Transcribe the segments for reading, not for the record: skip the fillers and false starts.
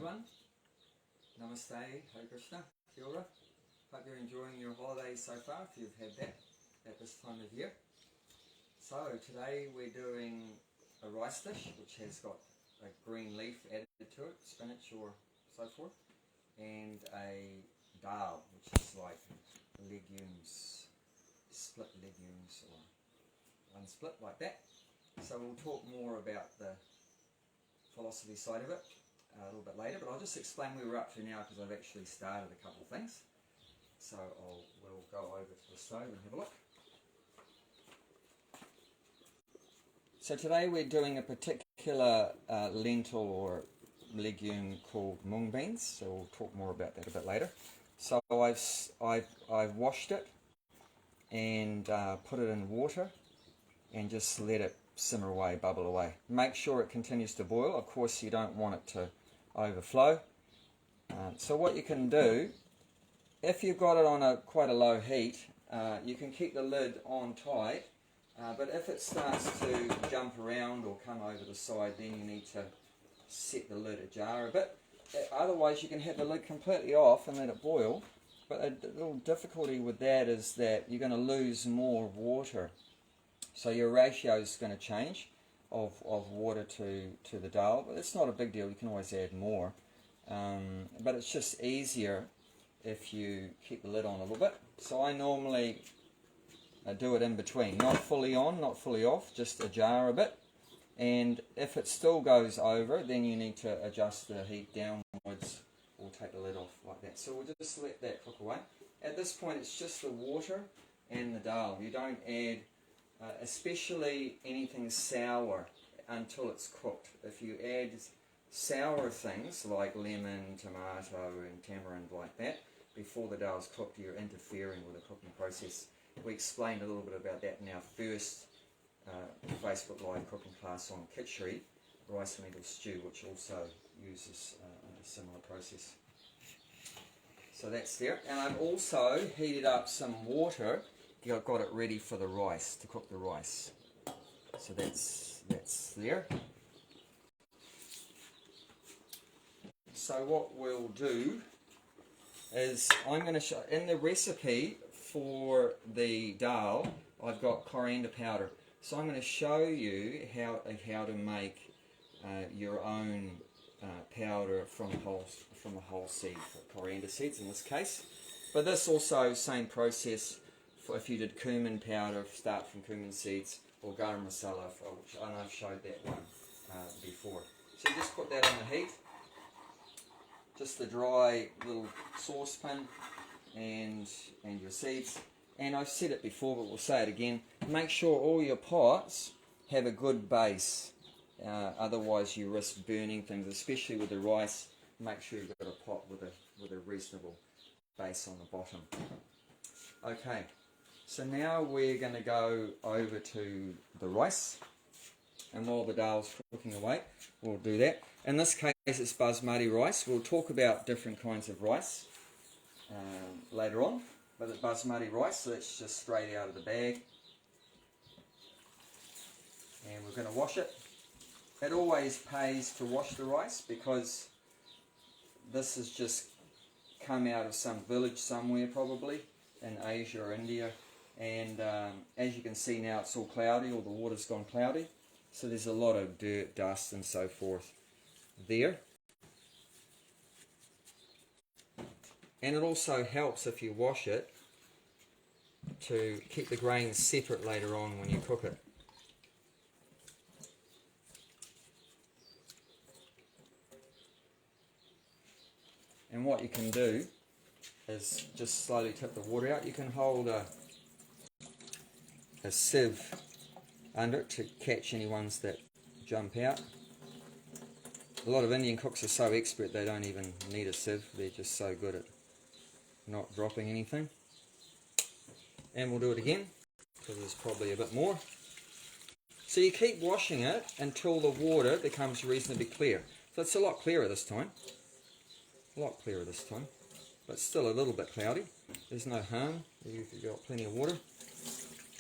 everyone. Namaste, Hare Krishna, Kia ora. Hope you're enjoying your holidays so far, if you've had that at this time of year. So today we're doing a rice dish which has got a green leaf added to it, spinach or so forth, and a dal, which is like legumes, split legumes or unsplit like that. So we'll talk more about the philosophy side of it a little bit later, but I'll just explain where we're up to now because I've actually started a couple of things. So we'll go over to the stove and have a look. So today we're doing a particular lentil or legume called moong beans, so we'll talk more about that a bit later. So I've washed it and put it in water and just let it simmer away, bubble away. Make sure it continues to boil. Of course you don't want it to overflow. So what you can do, if you've got it on quite a low heat, you can keep the lid on tight, but if it starts to jump around or come over the side, then you need to set the lid ajar a bit. Otherwise you can have the lid completely off and let it boil, but the little difficulty with that is that you're going to lose more water. So your ratio is going to change of water to the dal, but it's not a big deal, you can always add more. But it's just easier if you keep the lid on a little bit. So I normally do it in between, not fully on, not fully off, just ajar a bit. And if it still goes over, then you need to adjust the heat downwards or take the lid off like that. So we'll just let that cook away. At this point it's just the water and the dal. You don't add especially anything sour until it's cooked. If you add sour things like lemon, tomato and tamarind like that before the dal's cooked, you're interfering with the cooking process. We explained a little bit about that in our first Facebook Live cooking class on khichdi, rice and lentil stew, which also uses a similar process. So that's there. And I've also heated up some water. I've got it ready for the rice, to cook the rice. So that's there. So what we'll do is I'm going to show, in the recipe for the dal, I've got coriander powder. So I'm going to show you how to make your own powder from the whole seed, coriander seeds in this case. But this also, same process. If you did cumin powder, start from cumin seeds, or garam masala, which I know I've showed that one before. So you just put that on the heat, just the dry little saucepan and your seeds. And I've said it before, but we'll say it again. Make sure all your pots have a good base, otherwise you risk burning things, especially with the rice. Make sure you've got a pot with a reasonable base on the bottom. Okay. So now we're going to go over to the rice, and while the dal's cooking away, we'll do that. In this case it's basmati rice. We'll talk about different kinds of rice later on, but it's basmati rice, so that's just straight out of the bag. And we're going to wash it. It always pays to wash the rice because this has just come out of some village somewhere, probably in Asia or India. And as you can see now, it's all cloudy, or the water's gone cloudy, so there's a lot of dirt, dust and so forth there. And it also helps, if you wash it, to keep the grains separate later on when you cook it. And what you can do is just slowly tip the water out. You can hold a sieve under it to catch any ones that jump out. A lot of Indian cooks are so expert they don't even need a sieve, they're just so good at not dropping anything. And we'll do it again because there's probably a bit more. So you keep washing it until the water becomes reasonably clear. So it's a lot clearer this time, but still a little bit cloudy. There's no harm, you've got plenty of water.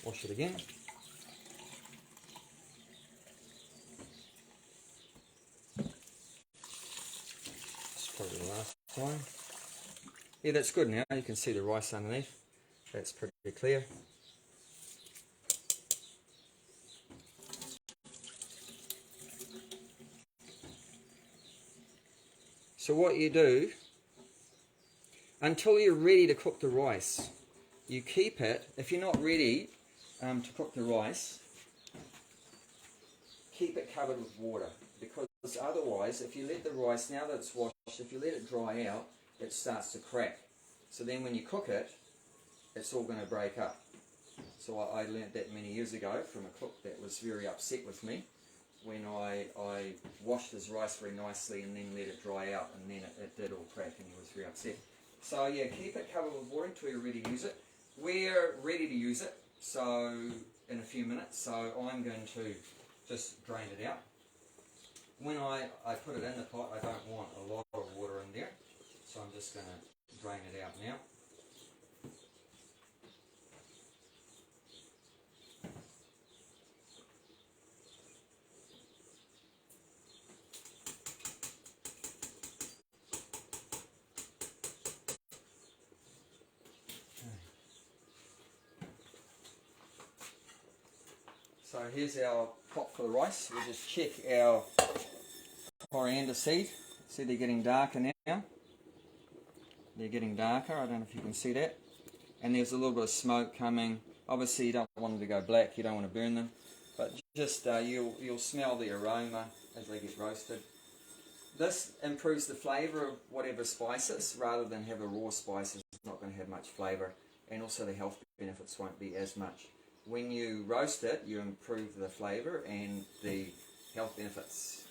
Wash it again. Fine. Yeah, that's good now. You can see the rice underneath. That's pretty clear. So what you do, until you're ready to cook the rice, you keep it, if you're not ready to cook the rice, keep it covered with water, because otherwise, if you let the rice, now that it's washed, if you let it dry out, it starts to crack. So then when you cook it, it's all going to break up. So I learnt that many years ago from a cook that was very upset with me when I washed his rice very nicely and then let it dry out, and then it did all crack and he was very upset. So yeah, keep it covered with water until you're ready to use it. We're ready to use it, so in a few minutes, so I'm going to just drain it out. When I put it in the pot, I don't want a lot of water in there, so I'm just going to drain it out now. So here's our pot for the rice. We just check our coriander seed. See, they're getting darker now. They're getting darker. I don't know if you can see that. And there's a little bit of smoke coming. Obviously you don't want them to go black. You don't want to burn them. But just you'll smell the aroma as they get roasted. This improves the flavour of whatever spices, rather than have a raw spice. It's not going to have much flavour. And also the health benefits won't be as much. When you roast it, you improve the flavour and the health benefits.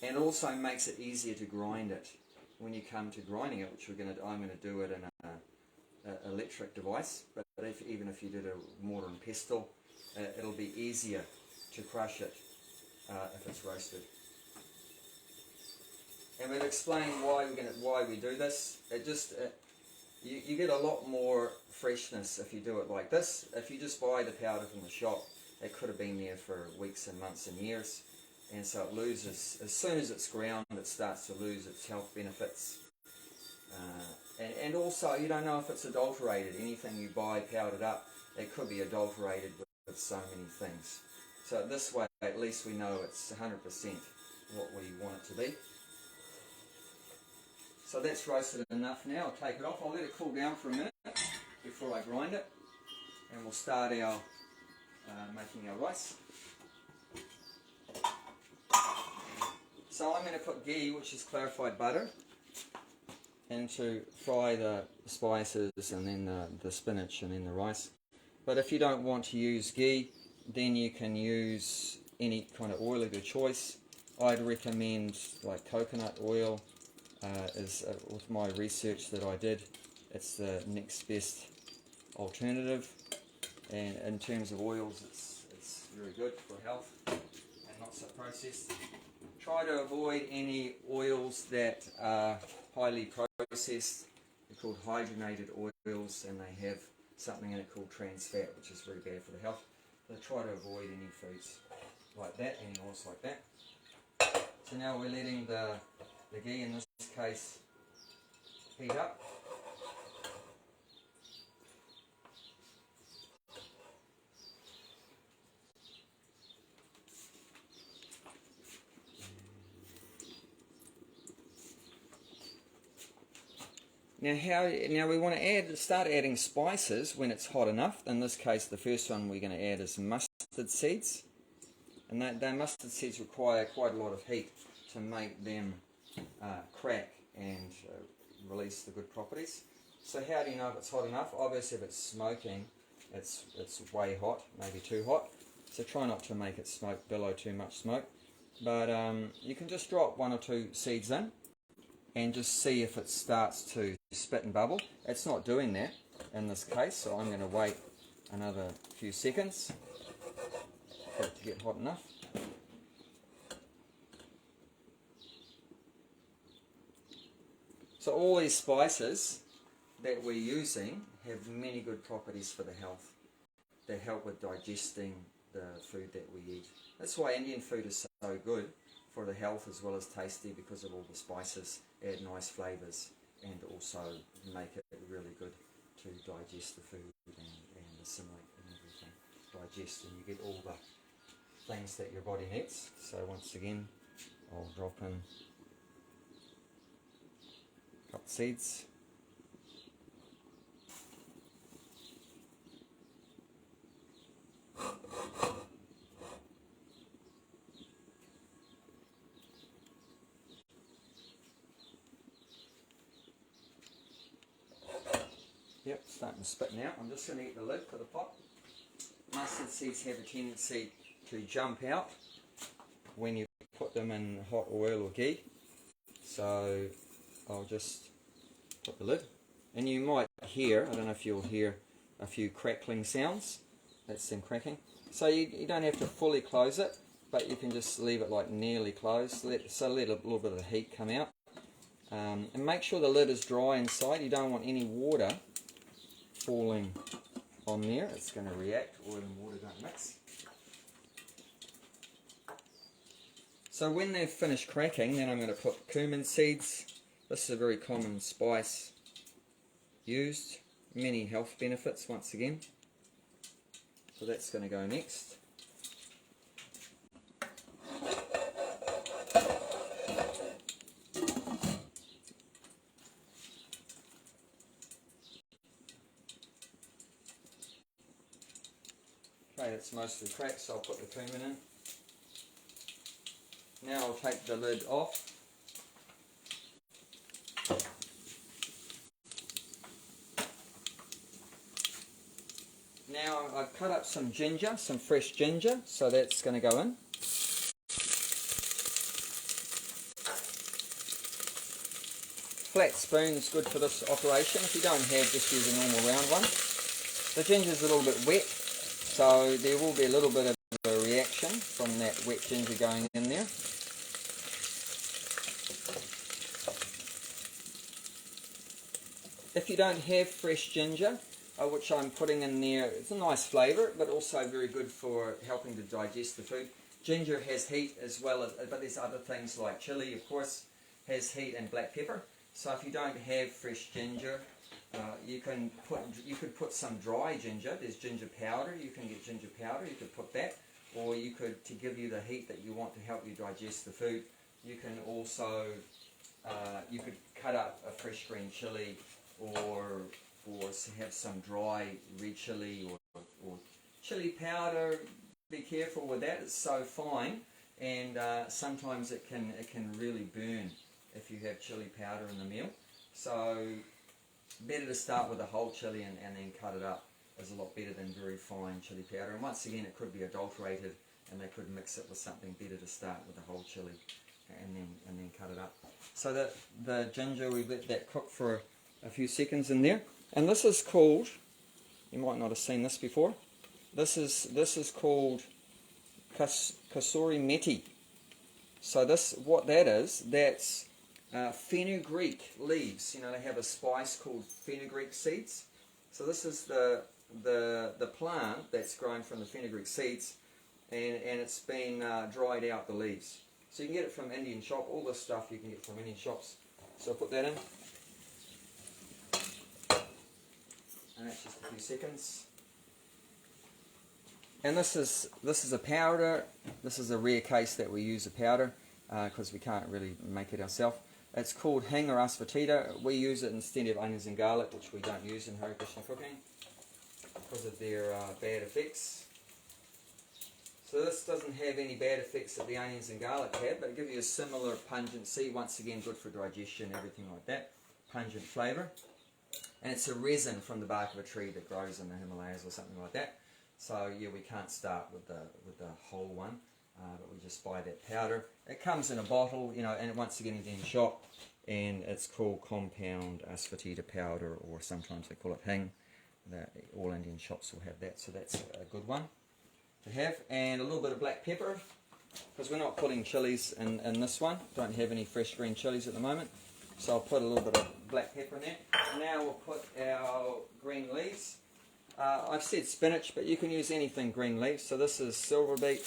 And it also makes it easier to grind it. When you come to grinding it, which I'm going to do it in an electric device, but even if you did a mortar and pestle, it'll be easier to crush it if it's roasted. And we'll explain why we do this. You get a lot more freshness if you do it like this. If you just buy the powder from the shop, it could have been there for weeks and months and years, and so it loses, as soon as it's ground, it starts to lose its health benefits. And also, you don't know if it's adulterated. Anything you buy powdered up, it could be adulterated with so many things. So this way, at least we know it's 100% what we want it to be. So that's roasted enough now. I'll take it off. I'll let it cool down for a minute before I grind it. And we'll start our making our rice. So I'm going to put ghee, which is clarified butter, and to fry the spices and then the spinach and then the rice. But if you don't want to use ghee, then you can use any kind of oil of your choice. I'd recommend like coconut oil. With my research that I did, it's the next best alternative, and in terms of oils, it's very good for health and not so processed. Try to avoid any oils that are highly processed. They're called hydrogenated oils, and they have something in it called trans fat, which is very bad for the health. So try to avoid any foods like that, any oils like that. So now we're letting the ghee, in this case, heat up. Now we want to start adding spices when it's hot enough. In this case, the first one we're going to add is mustard seeds, and the mustard seeds require quite a lot of heat to make them crack and release the good properties. So how do you know if it's hot enough? Obviously, if it's smoking, it's way hot, maybe too hot. So try not to make it billow too much smoke. But you can just drop 1 or 2 seeds in and just see if it starts to spit and bubble. It's not doing that in this case, so I'm going to wait another few seconds for it to get hot enough. So all these spices that we're using have many good properties for the health. They help with digesting the food that we eat. That's why Indian food is so good for the health as well as tasty because of all the spices, add nice flavours, and also make it really good to digest the food and assimilate and everything. Digest, and you get all the things that your body needs. So once again, I'll drop in a couple of seeds. Yep, starting to spit now. I'm just going to get the lid for the pot. Mustard seeds have a tendency to jump out when you put them in hot oil or ghee. So I'll just put the lid. And you might hear, I don't know if you'll hear a few crackling sounds. That's them cracking. So you don't have to fully close it, but you can just leave it like nearly closed. Let a little bit of the heat come out. And make sure the lid is dry inside. You don't want any water falling on there. It's going to react. Oil and water don't mix. So when they've finished cracking, then I'm going to put cumin seeds. This is a very common spice used. Many health benefits once again. So that's going to go next. Okay, it's mostly cracked, so I'll put the cumin in. Now I'll take the lid off. Now I've cut up some ginger, some fresh ginger, so that's going to go in. Flat spoon is good for this operation. If you don't have, just use a normal round one. The ginger is a little bit wet, so there will be a little bit of a reaction from that wet ginger going in there. If you don't have fresh ginger, which I'm putting in there, it's a nice flavour, but also very good for helping to digest the food. Ginger has heat as well as, but there's other things like chili, of course, has heat, and black pepper. So if you don't have fresh ginger, you could put some dry ginger. There's ginger powder. You can get ginger powder. You could put that, or you could, to give you the heat that you want to help you digest the food. You can also you could cut up a fresh green chili, or have some dry red chili or chili powder. Be careful with that. It's so fine, and sometimes it can really burn if you have chili powder in the meal. So better to start with a whole chili and then cut it up is a lot better than very fine chili powder. And once again, it could be adulterated, and they could mix it with something better to start with a whole chili and then cut it up. So that the ginger, we let that cook for a few seconds in there. And this is called, you might not have seen this before, this is called kasuri methi. So what that is, that's fenugreek leaves. You know, they have a spice called fenugreek seeds. So this is the plant that's grown from the fenugreek seeds, and it's been dried out, the leaves. So you can get it from Indian shop. All this stuff you can get from Indian shops. So I'll put that in. And that's just a few seconds. And this is a powder. This is a rare case that we use a powder because we can't really make it ourselves. It's called hing or asafoetida. We use it instead of onions and garlic, which we don't use in Hare Krishna cooking because of their bad effects. So this doesn't have any bad effects that the onions and garlic have, but it gives you a similar pungency. Once again, good for digestion, everything like that. Pungent flavour. And it's a resin from the bark of a tree that grows in the Himalayas or something like that. So yeah, we can't start with the whole one, but we just buy that powder. It comes in a bottle, you know, and once again in the shop, and it's called compound asafoetida powder, or sometimes they call it hing. All Indian shops will have that, so that's a good one to have. And a little bit of black pepper, because we're not putting chilies in this one. Don't have any fresh green chilies at the moment, so I'll put a little bit of black pepper in there. Now we'll put our green leaves. I've said spinach, but you can use anything green leaves. So this is silverbeet.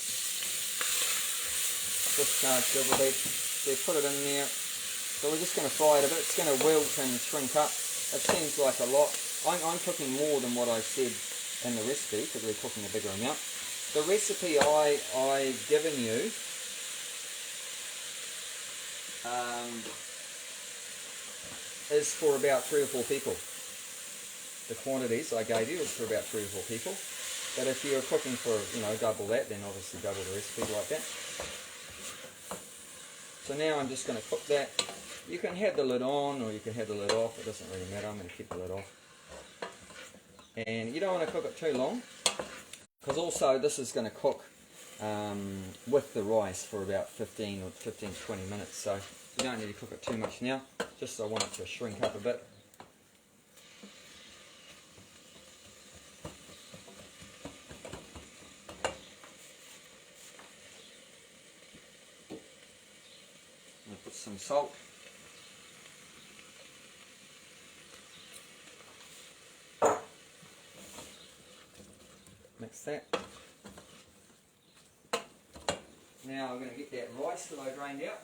discharged silverbeet. So you put it in there. So we're just going to fry it a bit. It's going to wilt and shrink up. It seems like a lot. I'm cooking more than what I said in the recipe because we're cooking a bigger amount. The recipe I've given you is for about 3 or 4 people. The quantities I gave you is for about 3 or 4 people. But if you're cooking for, double that, then obviously double the recipe like that. So now I'm just going to cook that. You can have the lid on or you can have the lid off. It doesn't really matter. I'm going to keep the lid off. And you don't want to cook it too long, because also this is going to cook with the rice for about 15 to 20 minutes. So you don't need to cook it too much now. Just I want it to shrink up a bit. I'll put some salt. Mix that. Now I'm going to get that rice that I drained out.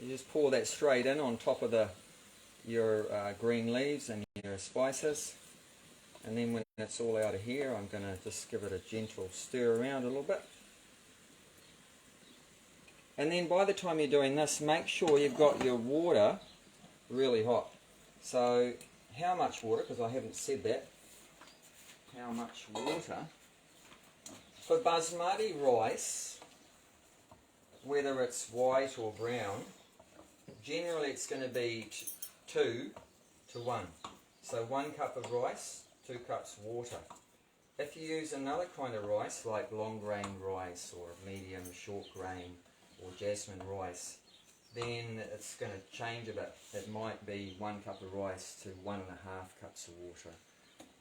You just pour that straight in on top of your green leaves and your spices. And then when it's all out of here, I'm going to just give it a gentle stir around a little bit. And then by the time you're doing this, make sure you've got your water really hot. So how much water, because I haven't said that, how much water? For basmati rice, whether it's white or brown, generally it's going to be 2 to 1. So 1 cup of rice, 2 cups water. If you use another kind of rice like long grain rice or medium short grain or jasmine rice, then it's going to change a bit. It might be 1 cup of rice to 1.5 cups of water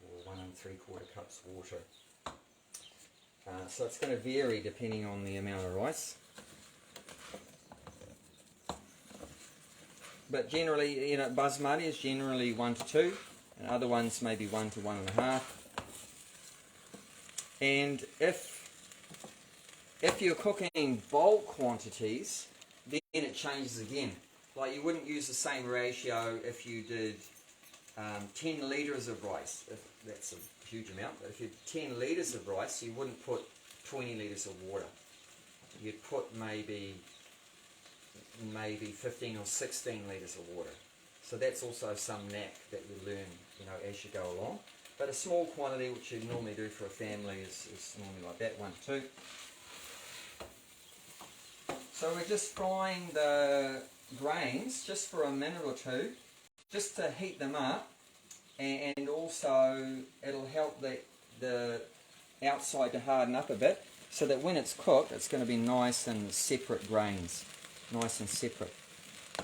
or 1 3/4 cups of water. So it's going to vary depending on the amount of rice. But generally, basmati is generally 1 to 2. And other ones maybe 1 to 1.5. And if you're cooking bulk quantities, then it changes again. Like you wouldn't use the same ratio if you did 10 litres of rice. If that's a huge amount. But if you had 10 litres of rice, you wouldn't put 20 litres of water. You'd put maybe 15 or 16 litres of water. So that's also some knack that you learn, as you go along. But a small quantity, which you normally do for a family, is normally like that, 1 to 2. So we're just frying the grains just for a minute or two, just to heat them up, and also it'll help the outside to harden up a bit, so that when it's cooked, it's going to be nice and separate grains, nice and separate.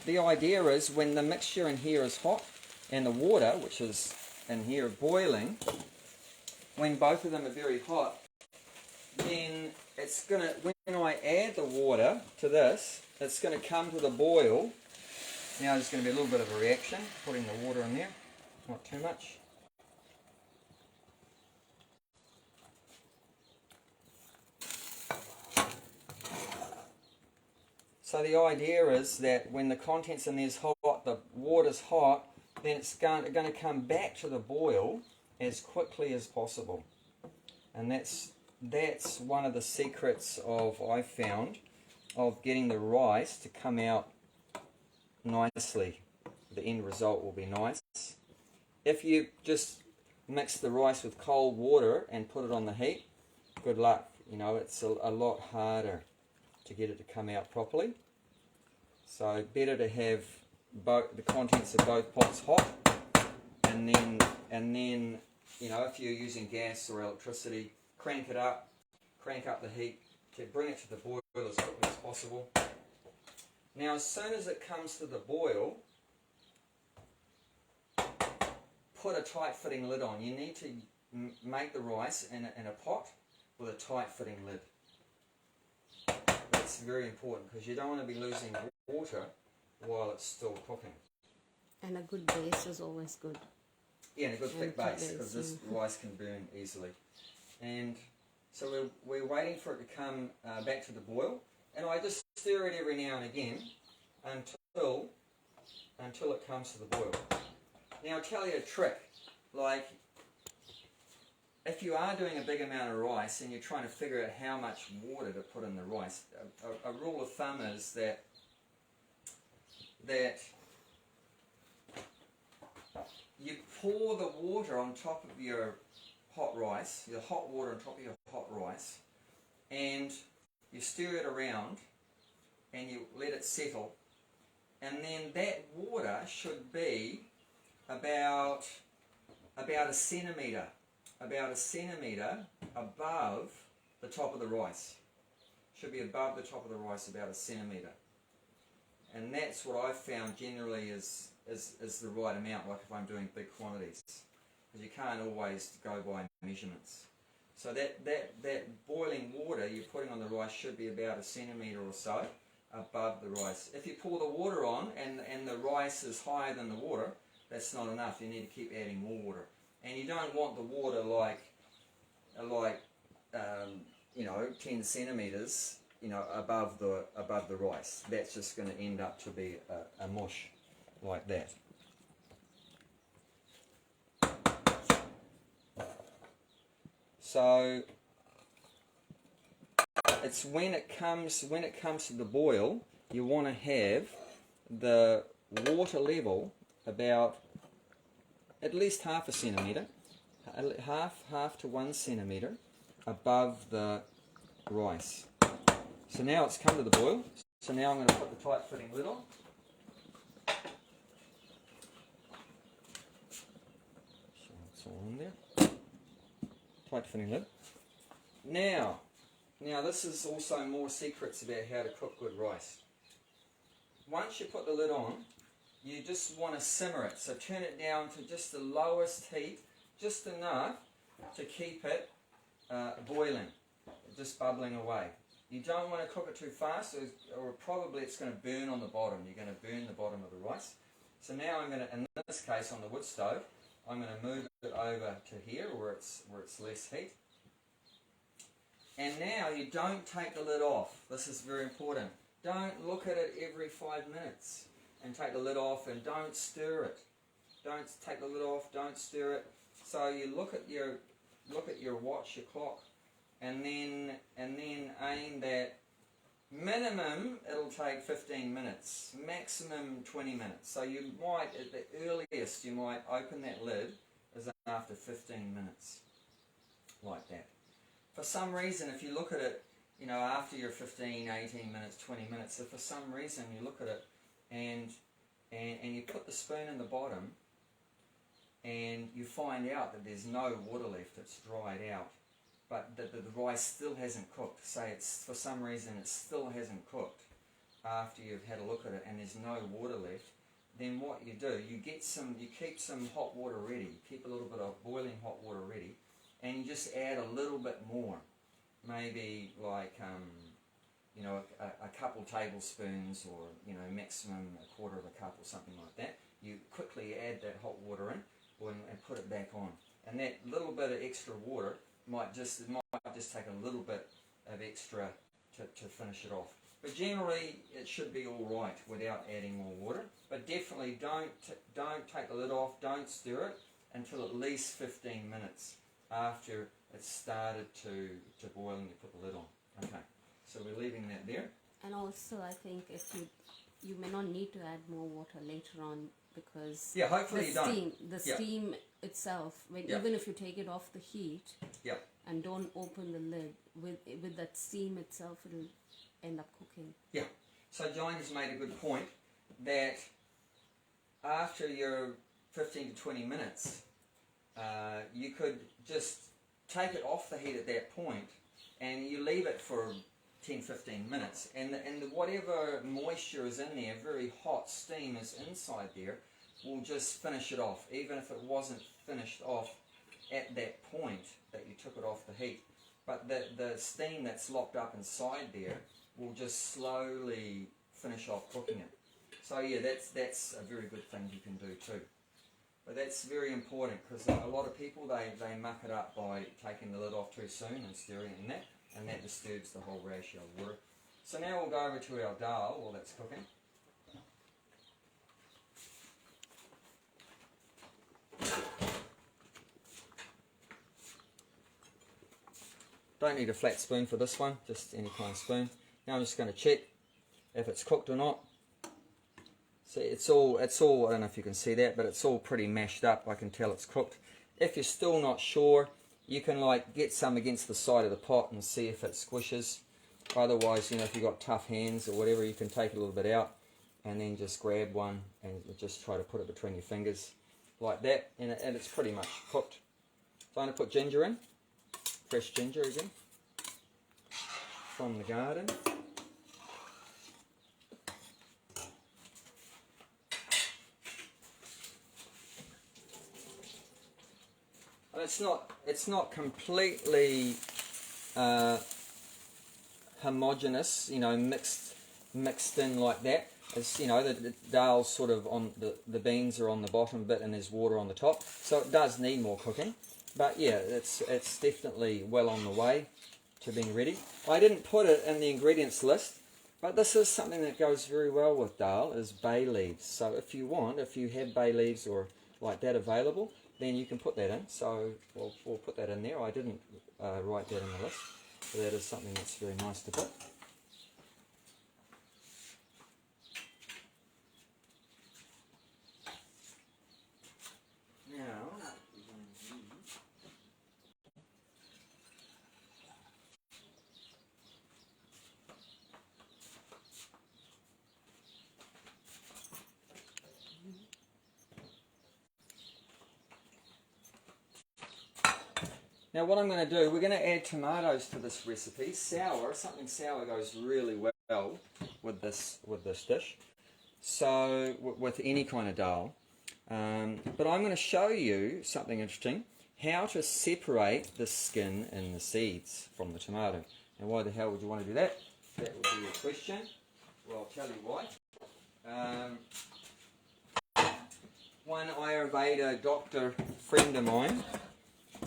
The idea is when the mixture in here is hot and the water, which is in here, boiling, when both of them are very hot, then it's going to, when I add the water to this, it's going to come to the boil. Now there's going to be a little bit of a reaction, putting the water in there, not too much. So the idea is that when the contents in there is hot, the water's hot, then it's going to come back to the boil as quickly as possible. And that's one of the secrets I've found of getting the rice to come out nicely. The end result will be nice. If you just mix the rice with cold water and put it on the heat, good luck. It's a lot harder to get it to come out properly. So better to have both the contents of both pots hot, and then if you're using gas or electricity, crank up the heat to bring it to the boil as quickly as possible. Now as soon as it comes to the boil, put a tight fitting lid on. You need to make the rice in a pot with a tight fitting lid. It's very important because you don't want to be losing water while it's still cooking. And a good base is always good. Yeah, and a good thick base because this rice can burn easily. And so we're waiting for it to come back to the boil, and I just stir it every now and again until it comes to the boil. Now I'll tell you a trick, like if you are doing a big amount of rice and you're trying to figure out how much water to put in the rice, a rule of thumb is that you pour the water on top of your hot rice, your hot water on top of your hot rice, and you stir it around and you let it settle, and then that water should be about a centimetre above the top of the rice. Should be above the top of the rice about a centimetre. And that's what I've found generally is the right amount, like if I'm doing big quantities. Because you can't always go by measurements. So that boiling water you're putting on the rice should be about a centimetre or so above the rice. If you pour the water on and the rice is higher than the water, that's not enough. You need to keep adding more water. And you don't want the water like 10 centimetres above the rice. That's just going to end up to be a mush like that. So it's when it comes to the boil, you want to have the water level about at least half a centimetre, half to 1 centimetre above the rice. So now it's come to the boil. So now I'm going to put the tight fitting lid on. So it's all in there. Tight fitting lid. Now this is also more secrets about how to cook good rice. Once you put the lid on, you just want to simmer it. So turn it down to just the lowest heat, just enough to keep it boiling, just bubbling away. You don't want to cook it too fast, or probably it's going to burn on the bottom. You're going to burn the bottom of the rice. So now I'm going to, in this case on the wood stove, I'm going to move it over to here where it's less heat. And now you don't take the lid off. This is very important. Don't look at it every 5 minutes and take the lid off, and don't stir it. Don't take the lid off, don't stir it. So you look at your watch, your clock, and then aim that minimum it'll take 15 minutes, maximum 20 minutes. So you might, at the earliest, you might open that lid is after 15 minutes, like that. For some reason, if you look at it, after your 15, 18 minutes, 20 minutes, if for some reason you look at it and you put the spoon in the bottom and you find out that there's no water left, it's dried out, but the rice still hasn't cooked, say it's for some reason it still hasn't cooked after you've had a look at it and there's no water left, then what you do, you keep some hot water ready, you keep a little bit of boiling hot water ready, and you just add a little bit more, maybe like a couple tablespoons, or maximum a quarter of a cup or something like that. You quickly add that hot water in and put it back on, and that little bit of extra water might just take a little bit of extra to finish it off. But generally it should be all right without adding more water. But definitely don't take the lid off, don't stir it until at least 15 minutes after it's started to boil and you put the lid on. Okay, so we're leaving that there. And also I think if you may not need to add more water later on, because hopefully you don't. The steam itself, even if you take it off the heat and don't open the lid, with that steam itself, it'll end up cooking. Yeah. So John has made a good point that after your 15 to 20 minutes, you could just take it off the heat at that point and you leave it for 10-15 minutes, and whatever moisture is in there, very hot steam is inside there, will just finish it off, even if it wasn't finished off at that point that you took it off the heat. But the steam that's locked up inside there will just slowly finish off cooking it. So yeah, that's a very good thing you can do too. But that's very important because a lot of people, they muck it up by taking the lid off too soon and stirring it in that, and that disturbs the whole ratio of water. So now we'll go over to our dal while that's cooking. Don't need a flat spoon for this one, just any kind of spoon. Now I'm just going to check if it's cooked or not. See, it's all, I don't know if you can see that, but it's all pretty mashed up. I can tell it's cooked. If you're still not sure, you can like get some against the side of the pot and see if it squishes. Otherwise, you know, if you've got tough hands or whatever, you can take a little bit out and then just grab one and just try to put it between your fingers like that, and it's pretty much cooked. So I'm going to put ginger in. Fresh ginger again from the garden. It's not completely homogeneous, you know, mixed in like that. It's, you know, the dal's sort of on the beans are on the bottom bit and there's water on the top, so it does need more cooking. But yeah, it's definitely well on the way to being ready. I didn't put it in the ingredients list, but this is something that goes very well with dal, is bay leaves. So if you have bay leaves or like that available, then you can put that in. So we'll put that in there. I didn't write that in the list, but that is something that's very nice to put. Now what I'm going to do, we're going to add tomatoes to this recipe. Something sour goes really well with this dish. So with any kind of dal. But I'm going to show you something interesting, how to separate the skin and the seeds from the tomato. And why the hell would you want to do that? That would be your question. Well, I'll tell you why. One Ayurveda doctor friend of mine,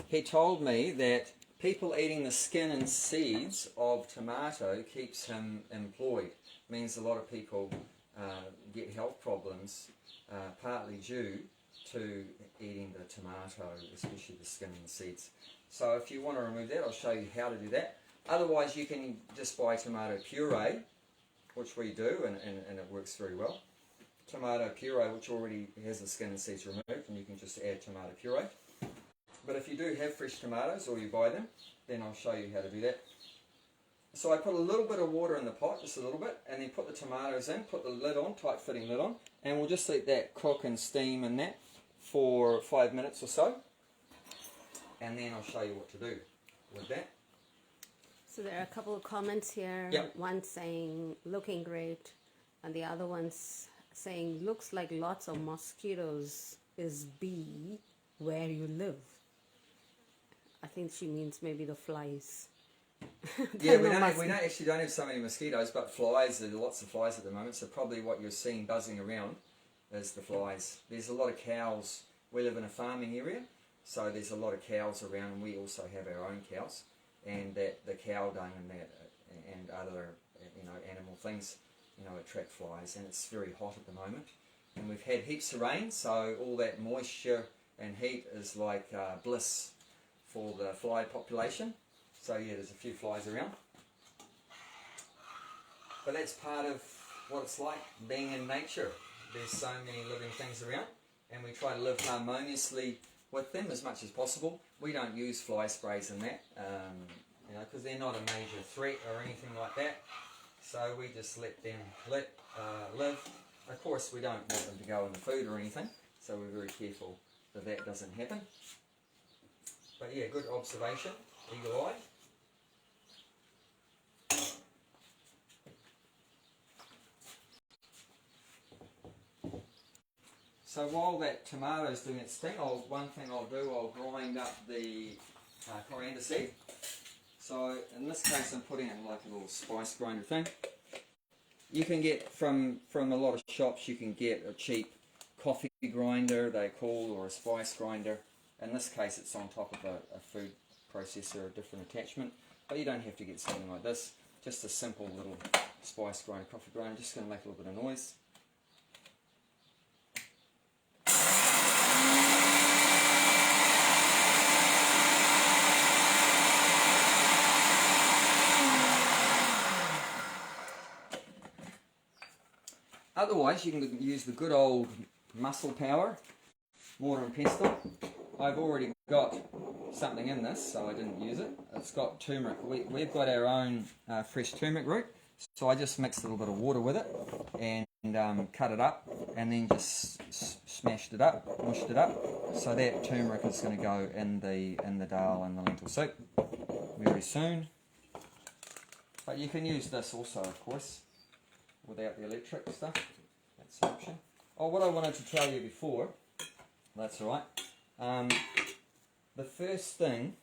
he told me that people eating the skin and seeds of tomato keeps him employed. It means a lot of people get health problems partly due to eating the tomato, especially the skin and the seeds. So if you want to remove that, I'll show you how to do that. Otherwise, you can just buy tomato puree, which we do, and it works very well. Tomato puree, which already has the skin and seeds removed, and you can just add tomato puree. But if you do have fresh tomatoes or you buy them, then I'll show you how to do that. So I put a little bit of water in the pot, just a little bit, and then put the tomatoes in, put the lid on, tight fitting lid on, and we'll just let that cook and steam in that for 5 minutes or so. And then I'll show you what to do with that. So there are a couple of comments here. Yep. One saying looking great, and the other one's saying looks like lots of mosquitoes is bee where you live. I think she means maybe the flies. Yeah, we don't have so many mosquitoes, but flies, there are lots of flies at the moment, so probably what you're seeing buzzing around is the flies. There's a lot of cows. We live in a farming area, so there's a lot of cows around, and we also have our own cows, and that the cow dung and other animal things attract flies, and it's very hot at the moment. And we've had heaps of rain, so all that moisture and heat is like bliss for the fly population. So yeah, there's a few flies around. But that's part of what it's like being in nature. There's so many living things around, and we try to live harmoniously with them as much as possible. We don't use fly sprays in that, because they're not a major threat or anything like that. So we just let them live. Of course, we don't want them to go in the food or anything, so we're very careful that that doesn't happen. But yeah, good observation, eagle eye. So while that tomato's doing its thing, one thing I'll do, I'll grind up the coriander seed. So in this case I'm putting in like a little spice grinder thing. You can get from a lot of shops, you can get a cheap coffee grinder, they call, or a spice grinder. In this case it's on top of a food processor, a different attachment, but you don't have to get something like this. Just a simple little spice grinder, coffee grinder. Just going to make a little bit of noise. Otherwise, you can use the good old muscle power mortar and pestle. I've already got something in this, so I didn't use it. It's got turmeric. We've got our own fresh turmeric root, so I just mixed a little bit of water with it and cut it up, and then just smashed it up, mushed it up. So that turmeric is going to go in the dal and the lentil soup very soon. But you can use this also, of course, without the electric stuff. That's an option. Oh, what I wanted to tell you before, that's all right. The first thing,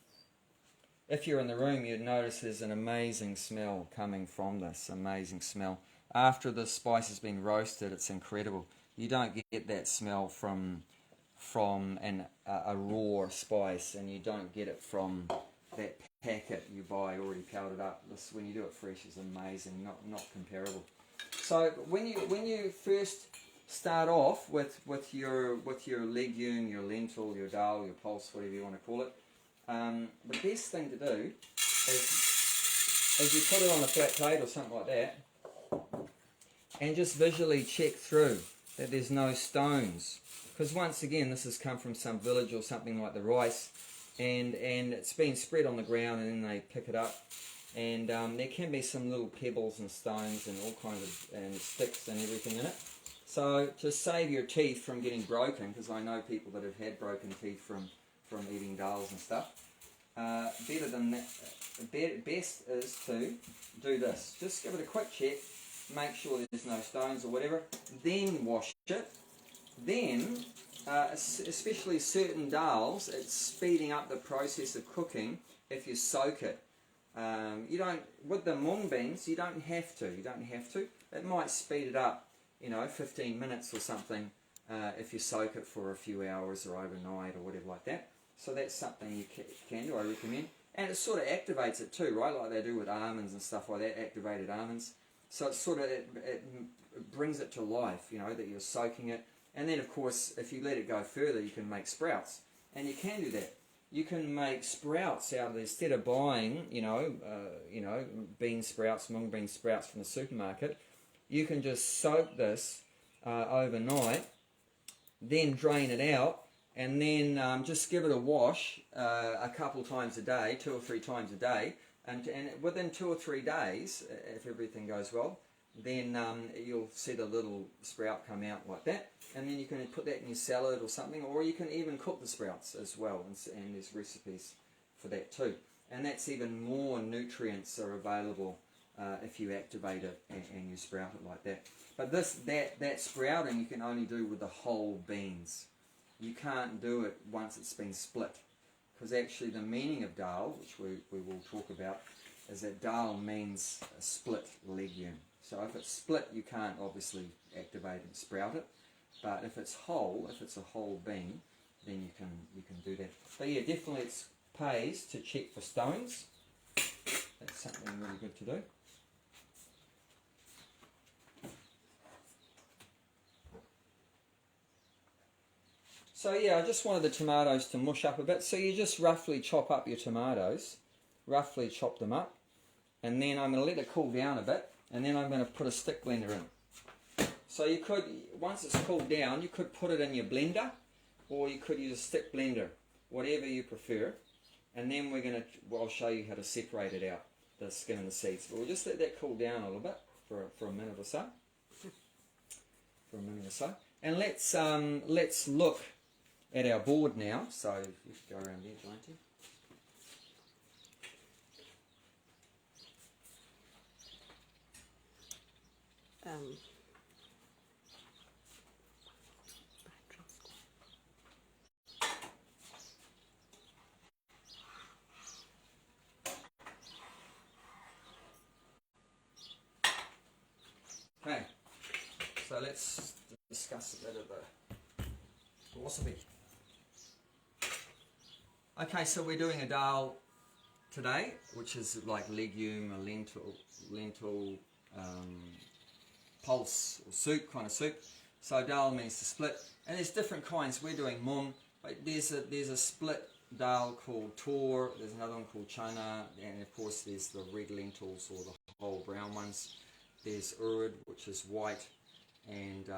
if you're in the room, you'd notice there's an amazing smell coming from this. Amazing smell. After the spice has been roasted, it's incredible. You don't get that smell from a raw spice, and you don't get it from that packet you buy already powdered up. This, when you do it fresh, is amazing. Not comparable. So when you first start off with your legume, your lentil, your dal, your pulse, whatever you want to call it, the best thing to do is you put it on a flat plate or something like that, and just visually check through that there's no stones, because once again this has come from some village or something like the rice, and it's been spread on the ground, and then they pick it up, and there can be some little pebbles and stones and all kinds of and sticks and everything in it. So to save your teeth from getting broken, because I know people that have had broken teeth from eating dals and stuff, better than that, best is to do this. Just give it a quick check, make sure there's no stones or whatever, then wash it. Then, especially certain dals, it's speeding up the process of cooking if you soak it. You don't, with the moong beans, you don't have to. It might speed it up, 15 minutes or something, if you soak it for a few hours or overnight or whatever like that. So that's something you can do, I recommend. And it sort of activates it too, right? Like they do with almonds and stuff like that, activated almonds. So it's sort of, it brings it to life, that you're soaking it. And then of course, if you let it go further, you can make sprouts. And you can do that. You can make sprouts out of it. Instead of buying, bean sprouts, mung bean sprouts from the supermarket, you can just soak this overnight, then drain it out, and then just give it a wash a couple times a day, 2 or 3 times a day, and within 2 or 3 days, if everything goes well, then you'll see the little sprout come out like that, and then you can put that in your salad or something, or you can even cook the sprouts as well, and there's recipes for that too. And that's even more nutrients are available if you activate it and you sprout it like that. But that sprouting you can only do with the whole beans. You can't do it once it's been split, because actually the meaning of dal, which we will talk about, is that dal means a split legume. So if it's split, you can't obviously activate and sprout it. But if it's whole, if it's a whole bean, then you can do that. But yeah, definitely it pays to check for stones. That's something really good to do. So yeah, I just wanted the tomatoes to mush up a bit. So you just roughly chop up your tomatoes, roughly chop them up, and then I'm going to let it cool down a bit, and then I'm going to put a stick blender in. So you could, once it's cooled down, you could put it in your blender, or you could use a stick blender, whatever you prefer. And then I'll show you how to separate it out, the skin and the seeds. But we'll just let that cool down a little bit for a minute or so. And let's look at our board now. So you can go around there, Jaunty. let's discuss a bit of the philosophy. Okay, so we're doing a dal today, which is like legume, a lentil pulse or soup, kind of soup. So dal means to split, and there's different kinds. We're doing moong, but there's a split dal called toor, there's another one called chana, and of course there's the red lentils or the whole brown ones. There's urad, which is white, and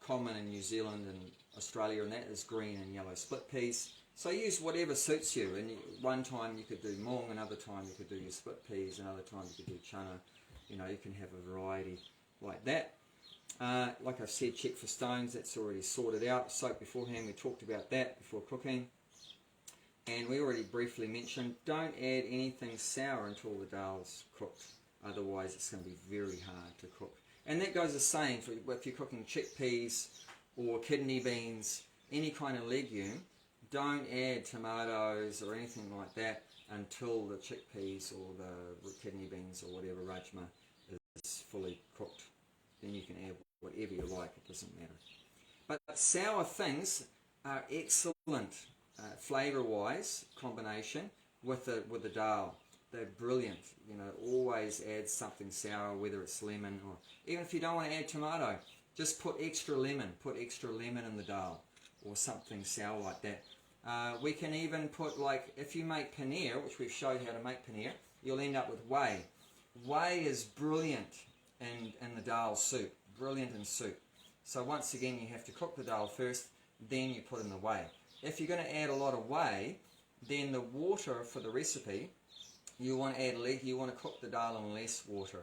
common in New Zealand and Australia, and that is green and yellow split peas. So use whatever suits you, and one time you could do moong, another time you could do your split peas, another time you could do chana. You know, you can have a variety like that. Like I've said, check for stones, that's already sorted out. Soak beforehand, we talked about that before cooking. And we already briefly mentioned, don't add anything sour until the dal's cooked. Otherwise it's going to be very hard to cook. And that goes the same for if you're cooking chickpeas or kidney beans, any kind of legume. Don't add tomatoes or anything like that until the chickpeas or the kidney beans or whatever rajma is fully cooked. Then you can add whatever you like, it doesn't matter. But sour things are excellent flavour-wise combination with the dal. They're brilliant. You know, always add something sour, whether it's lemon or even if you don't want to add tomato, just put extra lemon. Put extra lemon in the dal or something sour like that. We can even put, like, if you make paneer, which we've showed how to make paneer, you'll end up with whey. Whey is brilliant in the dal soup. Brilliant in soup. So once again, you have to cook the dal first, then you put in the whey. If you're going to add a lot of whey, then the water for the recipe, you want to cook the dal in less water,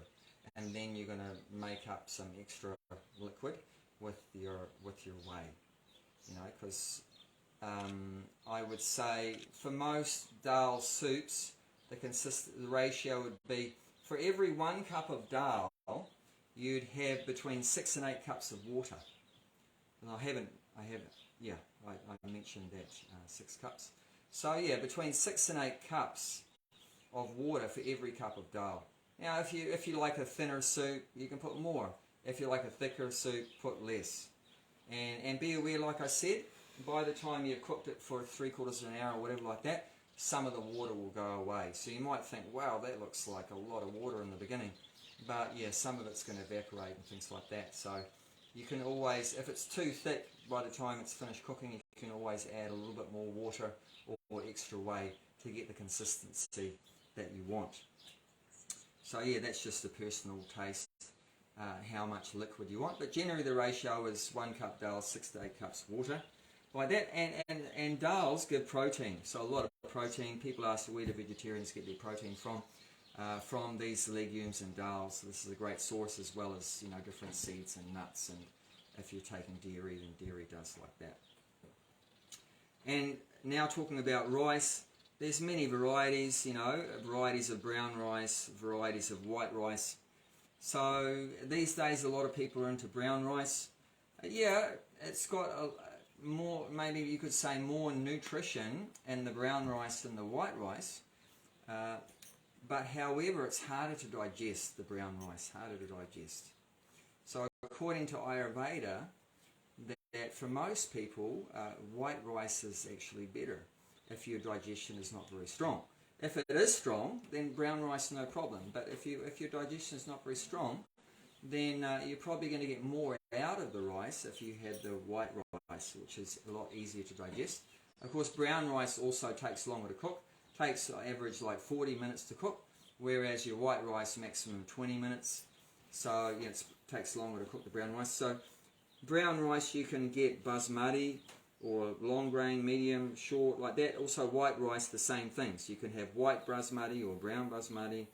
and then you're going to make up some extra liquid with your whey. You know, because I would say for most dal soups, the ratio would be, for every 1 cup of dal, you'd have between 6 and 8 cups of water. And I mentioned that 6 cups. So yeah, between 6 and 8 cups of water for every cup of dal. Now, if you like a thinner soup, you can put more. If you like a thicker soup, put less. And be aware, like I said, by the time you've cooked it for 3/4 of an hour or whatever like that, some of the water will go away. So you might think, wow, that looks like a lot of water in the beginning. But yeah, some of it's going to evaporate and things like that. So you can always, if it's too thick by the time it's finished cooking, you can always add a little bit more water or extra whey to get the consistency that you want. So yeah, that's just a personal taste, how much liquid you want. But generally the ratio is 1 cup dal, 6 to 8 cups water. By that, and dals give protein, so a lot of protein. People ask where do vegetarians get their protein from these legumes and dals. This is a great source, as well as, you know, different seeds and nuts, and if you're taking dairy, then dairy does like that. And now talking about rice, there's many varieties, you know, varieties of brown rice, varieties of white rice. So these days a lot of people are into brown rice. Yeah, it's got more, maybe you could say more nutrition in the brown rice than the white rice. But however, it's harder to digest, the brown rice, harder to digest. So according to Ayurveda, that for most people, white rice is actually better if your digestion is not very strong. If it is strong, then brown rice, no problem. But if your digestion is not very strong, then you're probably going to get more out of the rice if you had the white rice, which is a lot easier to digest. Of course, brown rice also takes longer to cook. Takes on average like 40 minutes to cook, whereas your white rice maximum 20 minutes. So yeah, it takes longer to cook the brown rice. So brown rice you can get basmati or long grain, medium, short, like that. Also white rice, the same things. You can have white basmati or brown basmati,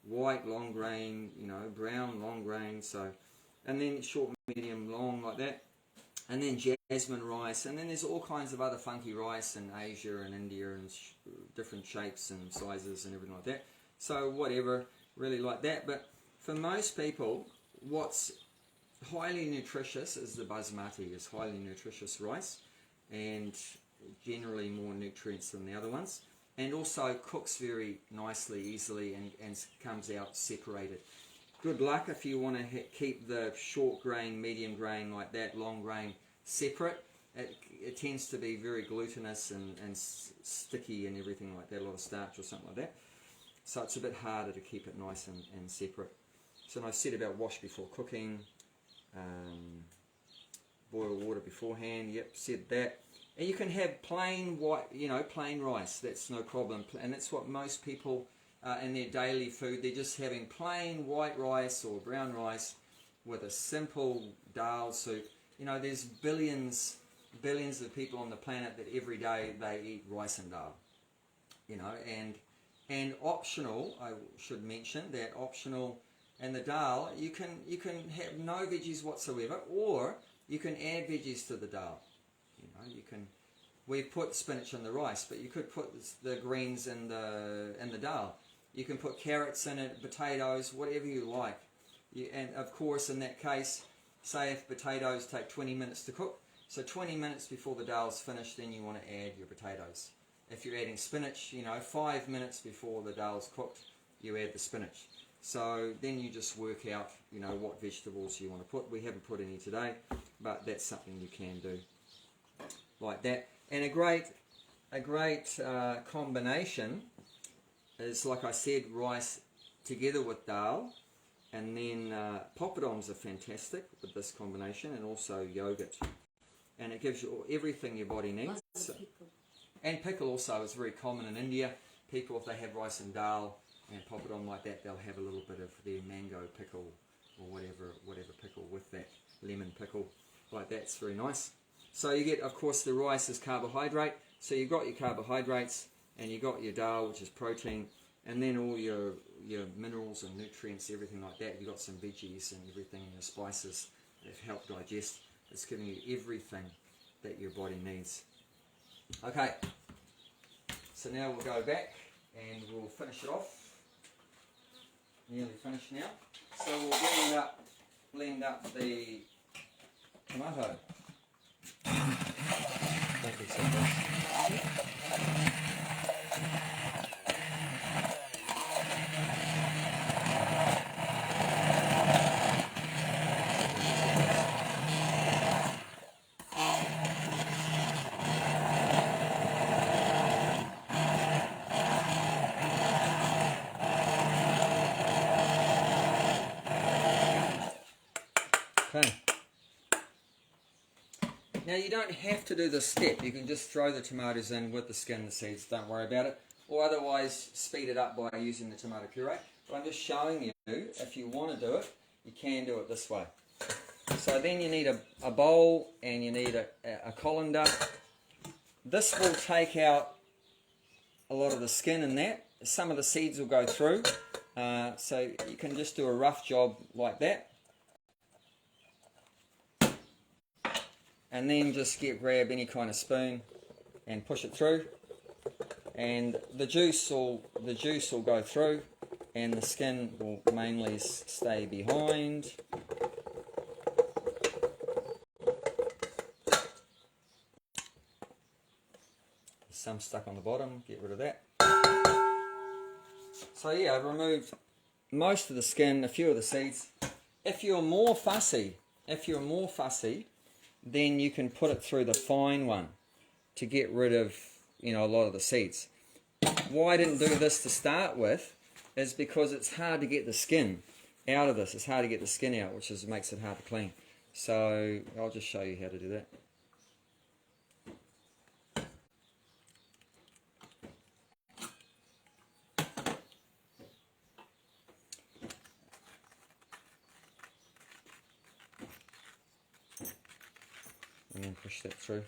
white long grain, you know, brown long grain. So, and then short, medium, long, like that. And then jasmine rice, and then there's all kinds of other funky rice in Asia and India and different shapes and sizes and everything like that. So whatever, really like that. But for most people, what's highly nutritious is the basmati, is highly nutritious rice, and generally more nutrients than the other ones. And also cooks very nicely, easily, and comes out separated. good luck if you want to keep the short grain, medium grain like that, long grain separate. It tends to be very glutinous and sticky and everything like that, a lot of starch or something like that. So it's a bit harder to keep it nice and separate. So I said about wash before cooking, boil water beforehand, yep, said that. And you can have plain white, plain rice, that's no problem. And that's what most people, in their daily food, they're just having plain white rice or brown rice with a simple dal soup. There's billions of people on the planet that every day they eat rice and dal. And optional, I should mention that optional, and the dal, you can have no veggies whatsoever, or you can add veggies to the dal. We put spinach in the rice, but you could put the greens in the dal. You can put carrots in it, potatoes, whatever you like. And of course, in that case, say if potatoes take 20 minutes to cook, so 20 minutes before the dal's finished, then you want to add your potatoes. If you're adding spinach, 5 minutes before the dal's cooked, you add the spinach. So then you just work out, what vegetables you want to put. We haven't put any today, but that's something you can do like that. And a great combination is, like I said, rice together with dal, and then poppadoms are fantastic with this combination, and also yogurt. And it gives you everything your body needs. And pickle also is very common in India. People, if they have rice and dal and poppadom like that, they'll have a little bit of their mango pickle or whatever pickle with that, lemon pickle like that. It's very nice. So you get, of course, the rice is carbohydrate. So you've got your carbohydrates, and you've got your dal, which is protein, and then all your minerals and nutrients, everything like that. You've got some veggies and everything, your spices that help digest. It's giving you everything that your body needs. Okay, so now we'll go back and we'll finish it off. Nearly finished now. So we'll blend up the tomato. Don't be so fast. Okay. Now you don't have to do this step. You can just throw the tomatoes in with the skin and the seeds. Don't worry about it. Or otherwise speed it up by using the tomato puree. But I'm just showing you, if you want to do it, you can do it this way. So then you need a bowl, and you need a colander. This will take out a lot of the skin in that. Some of the seeds will go through. So you can just do a rough job like that. And then just grab any kind of spoon and push it through, and the juice will go through, and the skin will mainly stay behind. Some stuck on the bottom, get rid of that. So yeah, I've removed most of the skin, a few of the seeds. If you're more fussy, then you can put it through the fine one to get rid of, a lot of the seeds. Why I didn't do this to start with is because it's hard to get the skin out of this. It's hard to get the skin out, which makes it hard to clean. So I'll just show you how to do that. And then push that through.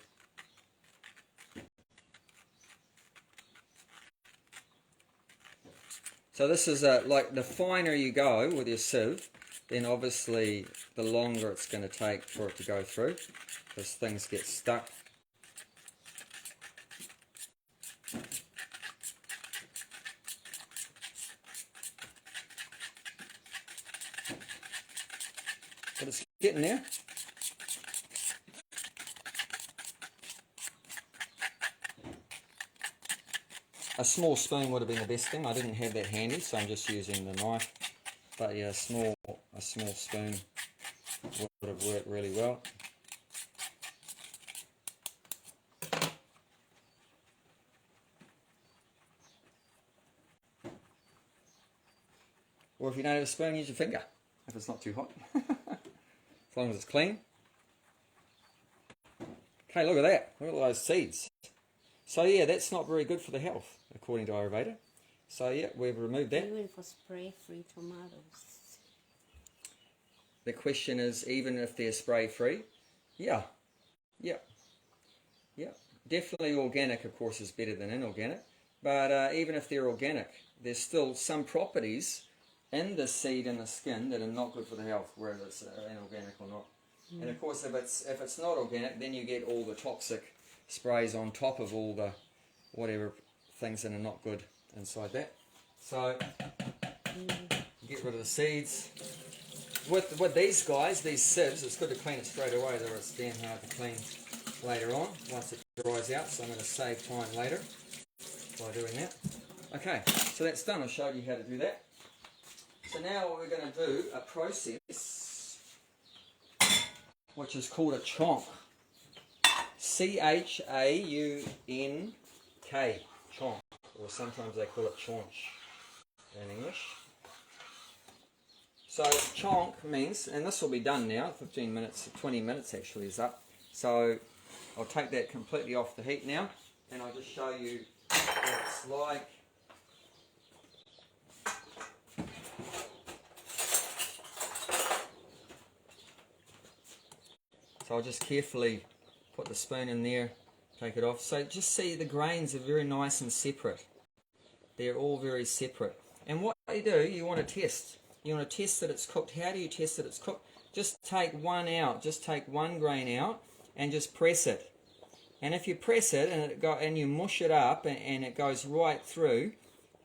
So this is like, the finer you go with your sieve, then obviously the longer it's going to take for it to go through, because things get stuck. But it's getting there. A small spoon would have been the best thing. I didn't have that handy, so I'm just using the knife. But yeah, a small small spoon would have worked really well. Or if you don't have a spoon, use your finger, if it's not too hot. As long as it's clean. Okay, look at that. Look at all those seeds. So yeah, that's not very good for the health, according to Ayurveda. So yeah, we've removed that. Even for spray-free tomatoes. The question is, even if they're spray-free, yeah. Definitely organic, of course, is better than inorganic. But even if they're organic, there's still some properties in the seed and the skin that are not good for the health, whether it's inorganic or not. And of course, if it's not organic, then you get all the toxic sprays on top of all the whatever things that are not good inside that. So get rid of the seeds. With these guys, these sieves, it's good to clean it straight away, though it's damn hard to clean later on once it dries out. So I'm going to save time later by doing that. Okay, so that's done. I showed you how to do that. So now what we're going to do a process which is called a chonk. C-H-A-U-N-K, chonk, or sometimes they call it chaunch in English. So chonk means, and this will be done now, 15 minutes, 20 minutes actually is up. So I'll take that completely off the heat now, and I'll just show you what it's like. So I'll just carefully put the spoon in there, take it off. So just see the grains are very nice and separate. They're all very separate. And what you do, you want to test. You want to test that it's cooked. How do you test that it's cooked? Just take one out. Just take one grain out and just press it. And if you press it and you mush it up and it goes right through,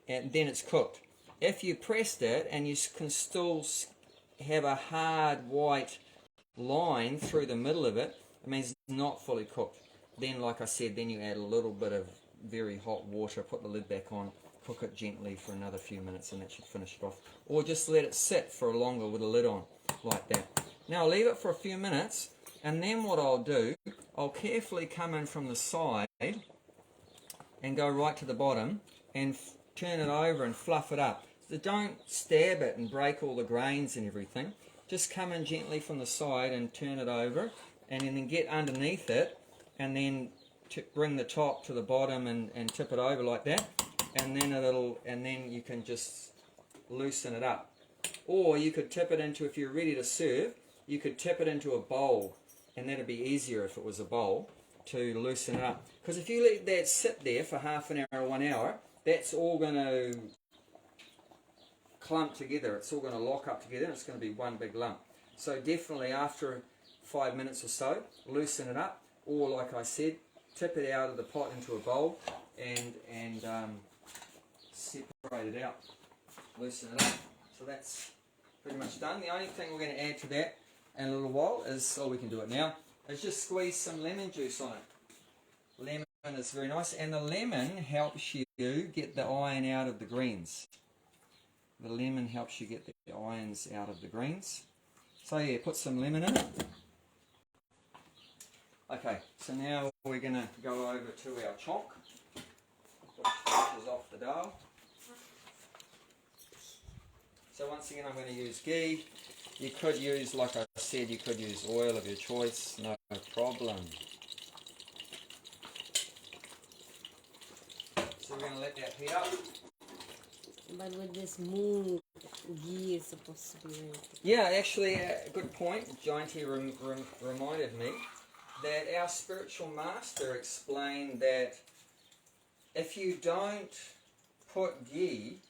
and then it's cooked. If you pressed it and you can still have a hard white line through the middle of it, it means it's not fully cooked. Then, like I said, then you add a little bit of very hot water, put the lid back on, cook it gently for another few minutes, and that should finish it off. Or just let it sit for longer with a lid on, like that. Now leave it for a few minutes, and then what I'll do, I'll carefully come in from the side and go right to the bottom and turn it over and fluff it up. So don't stab it and break all the grains and everything. Just come in gently from the side and turn it over, and then get underneath it, and then bring the top to the bottom and tip it over like that, and then you can just loosen it up. Or you could tip it into, if you're ready to serve, you could tip it into a bowl, and that'd be easier if it was a bowl to loosen it up. Because if you let that sit there for half an hour or 1 hour, that's all going to clump together. It's all going to lock up together, and it's going to be one big lump. So definitely after 5 minutes or so, loosen it up, or like I said, tip it out of the pot into a bowl and separate it out, loosen it up. So that's pretty much done. The only thing we're going to add to that in a little while is, we can do it now, is just squeeze some lemon juice on it. Lemon is very nice, and the lemon helps you get the iron out of the greens. The lemon helps you get the irons out of the greens. So yeah, put some lemon in it. Okay, so now we're going to go over to our chonk, which is off the dal. So once again, I'm going to use ghee. You could use, like I said, you could use oil of your choice, no problem. So we're going to let that heat up. But with this moong, ghee is supposed to be very good. Yeah, actually, good point. Jayanti reminded me that our spiritual master explained that if you don't put ghee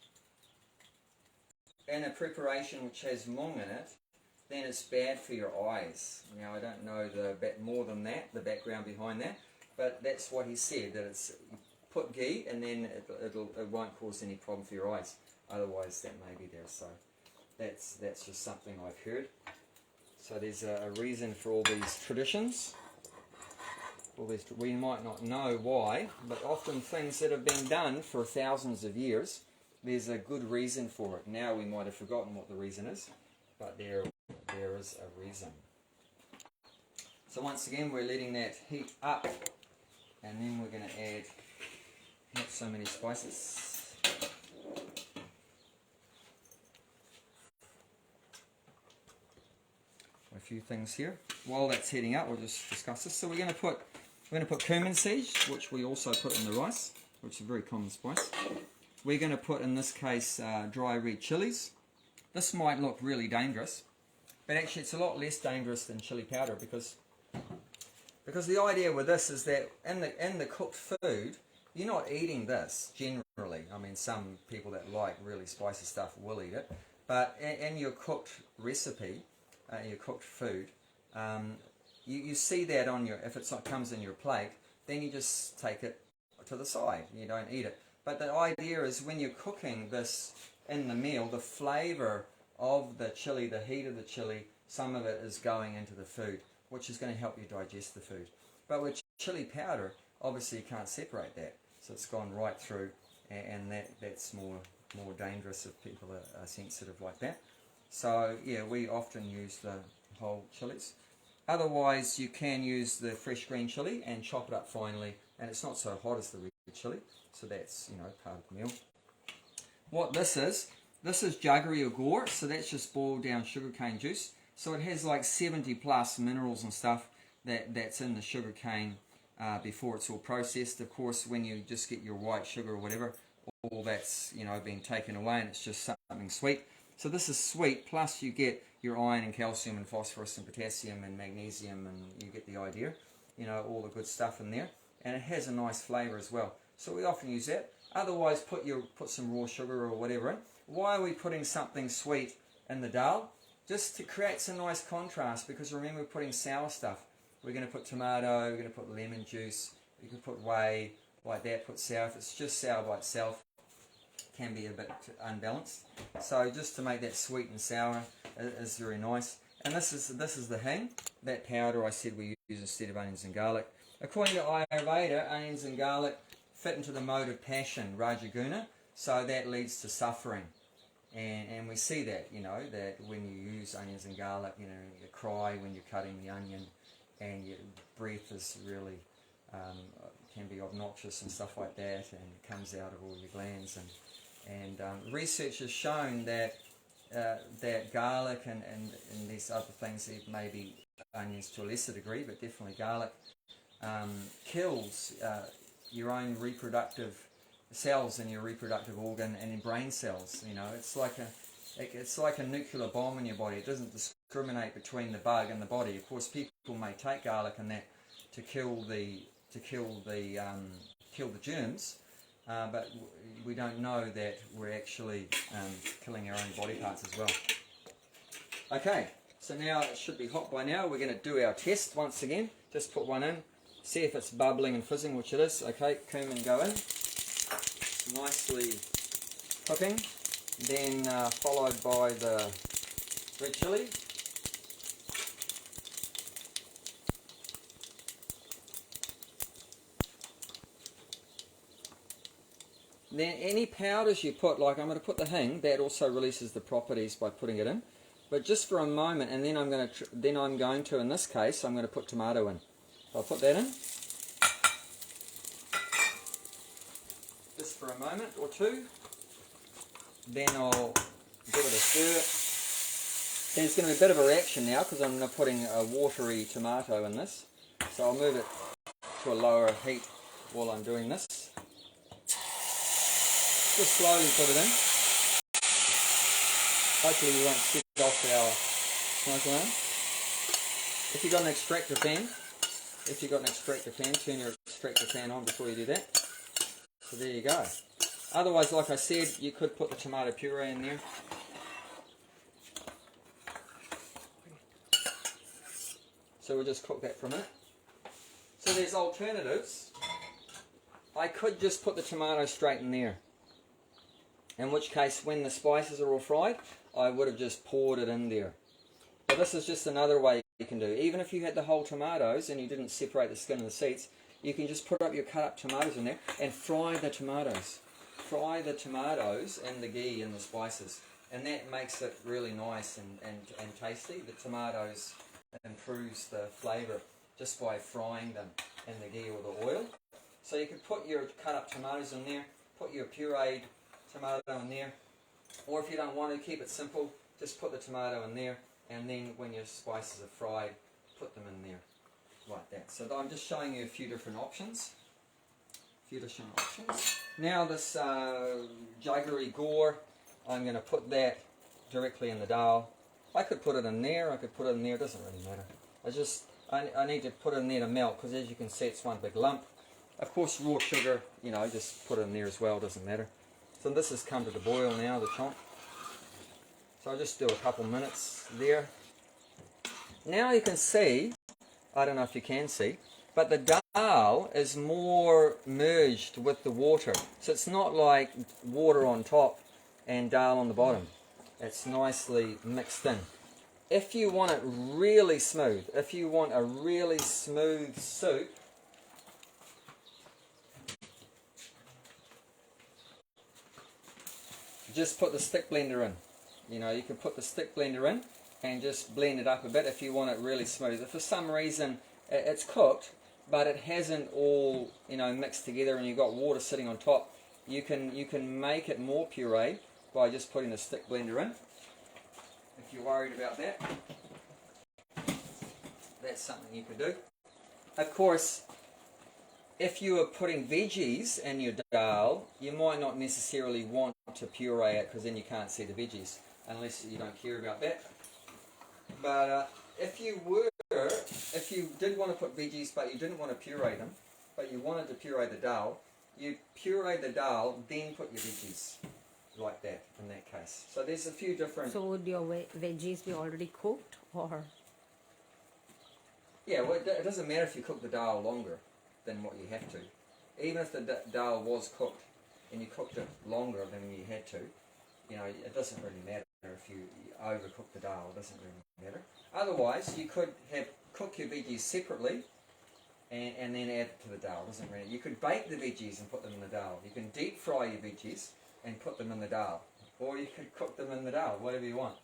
in a preparation which has moong in it, then it's bad for your eyes. Now, I don't know more than that, the background behind that, but that's what he said, that it's put ghee and then it won't cause any problem for your eyes. Otherwise, that may be there. So that's just something I've heard. So there's a reason for all these traditions. We might not know why, but often things that have been done for thousands of years, there's a good reason for it. Now we might have forgotten what the reason is, but there is a reason. So once again, we're letting that heat up, and then we're going to add not so many spices. A few things here. While that's heating up, we'll just discuss this. So we're going to put cumin seeds, which we also put in the rice, which is a very common spice. We're going to put, in this case, dry red chilies. This might look really dangerous, but actually it's a lot less dangerous than chili powder, because the idea with this is that in the cooked food, you're not eating this generally. I mean, some people that like really spicy stuff will eat it, but in your cooked recipe, your cooked food, you see that on your, if it comes in your plate, then you just take it to the side. You don't eat it. But the idea is when you're cooking this in the meal, the flavour of the chili, the heat of the chili, some of it is going into the food, which is going to help you digest the food. But with chili powder, obviously you can't separate that, so it's gone right through, and that's more dangerous if people are sensitive like that. So yeah, we often use the whole chilies. Otherwise, you can use the fresh green chili and chop it up finely, and it's not so hot as the red chili, so that's, you know, part of the meal. What this is jaggery or gore, so that's just boiled down sugarcane juice. So it has like 70 plus minerals and stuff that's in the sugarcane before it's all processed. Of course, when you just get your white sugar or whatever, all that's, you know, being taken away, and it's just something sweet. So this is sweet, plus you get your iron and calcium and phosphorus and potassium and magnesium, and you get the idea, you know, all the good stuff in there. And it has a nice flavour as well. So we often use that. Otherwise, put some raw sugar or whatever in. Why are we putting something sweet in the dal? Just to create some nice contrast, because remember, we're putting sour stuff. We're going to put tomato, we're going to put lemon juice, you can put whey, like that, put sour. If it's just sour by itself, it can be a bit unbalanced. So just to make that sweet and sour is very nice. And this is the hing, that powder I said we use instead of onions and garlic. According to Ayurveda, onions and garlic fit into the mode of passion, rajaguna, so that leads to suffering. And we see that, you know, that when you use onions and garlic, you know, you cry when you're cutting the onion, and your breath is really, can be obnoxious and stuff like that, and it comes out of all your glands. And research has shown that that garlic and these other things, maybe onions to a lesser degree, but definitely garlic, kills your own reproductive cells in your reproductive organ and in brain cells. You know, it's like a nuclear bomb in your body. It doesn't discriminate between the bug and the body. Of course, people may take garlic and that to kill the germs, but we don't know that we're actually killing our own body parts as well. Okay, so now it should be hot by now. We're going to do our test once again. Just put one in, see if it's bubbling and fizzing, which it is. Okay, cumin go in, nicely cooking, then followed by the red chili. Then any powders you put, like I'm going to put the hing, that also releases the properties by putting it in. But just for a moment, and then I'm going to, in this case, I'm going to put tomato in. I'll put that in. Just for a moment or two. Then I'll give it a stir. There's going to be a bit of a reaction now because I'm putting a watery tomato in this. So I'll move it to a lower heat while I'm doing this. Just slowly put it in. Hopefully we won't set off our smoke alarm. If you've got an extractor fan, turn your extractor fan on before you do that. So there you go. Otherwise, like I said, you could put the tomato puree in there. So we'll just cook that for a minute. So there's alternatives. I could just put the tomato straight in there. In which case, when the spices are all fried, I would have just poured it in there. But this is just another way you can do. Even if you had the whole tomatoes and you didn't separate the skin and the seeds, you can just put up your cut up tomatoes in there and fry the tomatoes. Fry the tomatoes and the ghee and the spices. and that makes it really nice and tasty. The tomatoes improves the flavour just by frying them in the ghee or the oil. So you could put your cut up tomatoes in there, put your pureed tomato in there, or if you don't want to, keep it simple, just put the tomato in there, and then when your spices are fried, put them in there like that. So I'm just showing you a few different options. Now this jaggery gore, I'm going to put that directly in the dal. I could put it in there, I could put it in there, it doesn't really matter. I need to put it in there to melt, because as you can see it's one big lump. Of course raw sugar, you know, just put it in there as well, doesn't matter. So this has come to the boil now, the chonk. So I'll just do a couple minutes there. Now you can see, I don't know if you can see, but the dal is more merged with the water. So it's not like water on top and dal on the bottom. It's nicely mixed in. If you want it really smooth, if you want a really smooth soup, just put the stick blender in. You know, you can put the stick blender in and just blend it up a bit if you want it really smooth. If for some reason it's cooked, but it hasn't all, you know, mixed together and you've got water sitting on top, you can make it more puree by just putting the stick blender in. If you're worried about that, that's something you could do. Of course, if you are putting veggies in your dal, you might not necessarily want to puree it, because then you can't see the veggies, unless you don't care about that. But if you did want to put veggies but you didn't want to puree them, but you wanted to puree the dal, you puree the dal, then put your veggies, like that, in that case. So there's a few different... So would your veggies be already cooked, or...? Yeah, well, it doesn't matter if you cook the dal longer than what you have to. Even if the dal was cooked and you cooked it longer than you had to, you know, it doesn't really matter if you overcook the dal. It doesn't really matter. Otherwise, you could cook your veggies separately and then add it to the dal. It doesn't really. You could bake the veggies and put them in the dal. You can deep fry your veggies and put them in the dal, or you could cook them in the dal, whatever you want.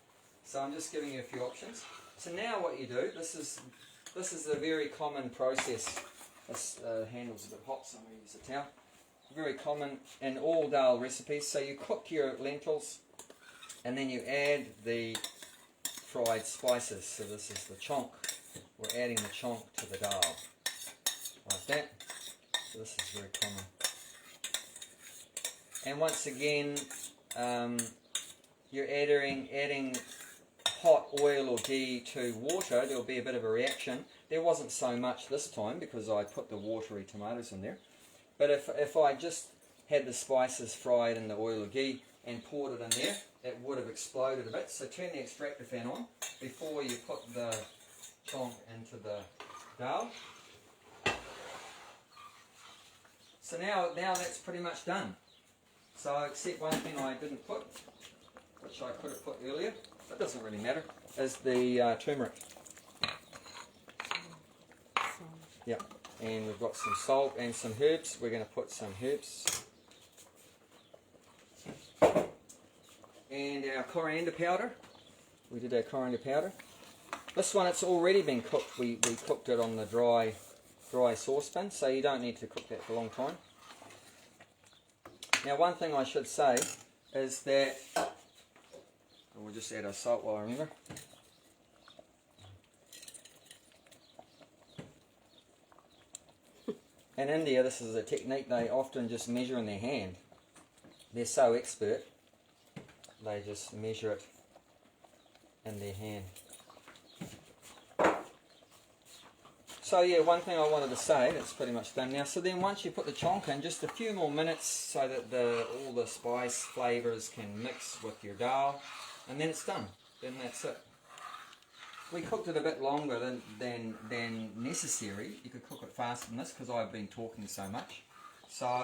So I'm just giving you a few options. So now what you do, this is a very common process. This handle's a bit hot, so I'm going to use a towel. Very common in all dal recipes. So you cook your lentils and then you add the fried spices. So this is the chonk. We're adding the chonk to the dal, like that. So this is very common. And once again, you're adding hot oil or ghee to water. There'll be a bit of a reaction. There wasn't so much this time because I put the watery tomatoes in there. But if I just had the spices fried in the oil or ghee and poured it in there, it would have exploded a bit. So turn the extractor fan on before you put the chonk into the dal. So now that's pretty much done. So except one thing I didn't put, which I could have put earlier, but it doesn't really matter, is the turmeric. Yeah, and we've got some salt and some herbs. We're going to put some herbs. And our coriander powder. We did our coriander powder. This one, it's already been cooked. We cooked it on the dry saucepan, so you don't need to cook that for a long time. Now one thing I should say is that, we'll just add our salt while I remember. In India, this is a technique they often just measure in their hand. They're so expert, they just measure it in their hand. So yeah, one thing I wanted to say, that's pretty much done now. So then once you put the chonk in, just a few more minutes so that all the spice flavours can mix with your dal, and then it's done. Then that's it. We cooked it a bit longer than necessary. You could cook it faster than this because I've been talking so much. So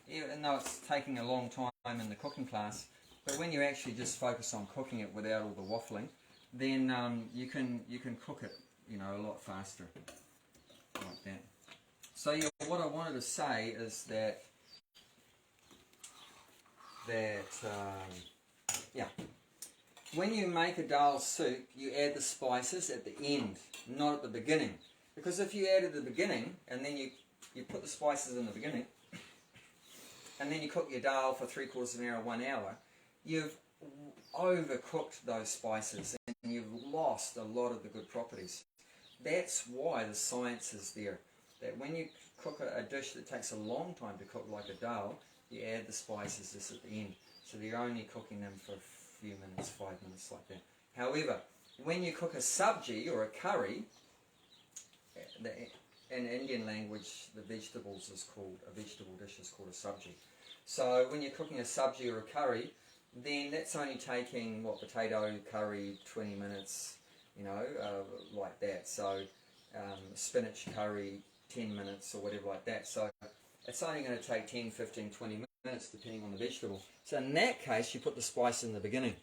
even though it's taking a long time in the cooking class, but when you actually just focus on cooking it without all the waffling, then you can cook it, you know, a lot faster, like that. So yeah, what I wanted to say is that when you make a dal soup, you add the spices at the end, not at the beginning. Because if you add at the beginning, and then you put the spices in the beginning, and then you cook your dal for 3/4 of an hour, 1 hour, you've overcooked those spices and you've lost a lot of the good properties. That's why the science is there. That when you cook a dish that takes a long time to cook, like a dal, you add the spices just at the end. So you're only cooking them for a few minutes, 5 minutes, like that. However, when you cook a sabji or a curry, in Indian language, a vegetable dish is called a sabji. So when you're cooking a sabji or a curry, then that's only taking, potato curry, 20 minutes, like that. So spinach curry, 10 minutes or whatever like that. So it's only going to take 10, 15, 20 minutes depending on the vegetable. So in that case, you put the spice in the beginning.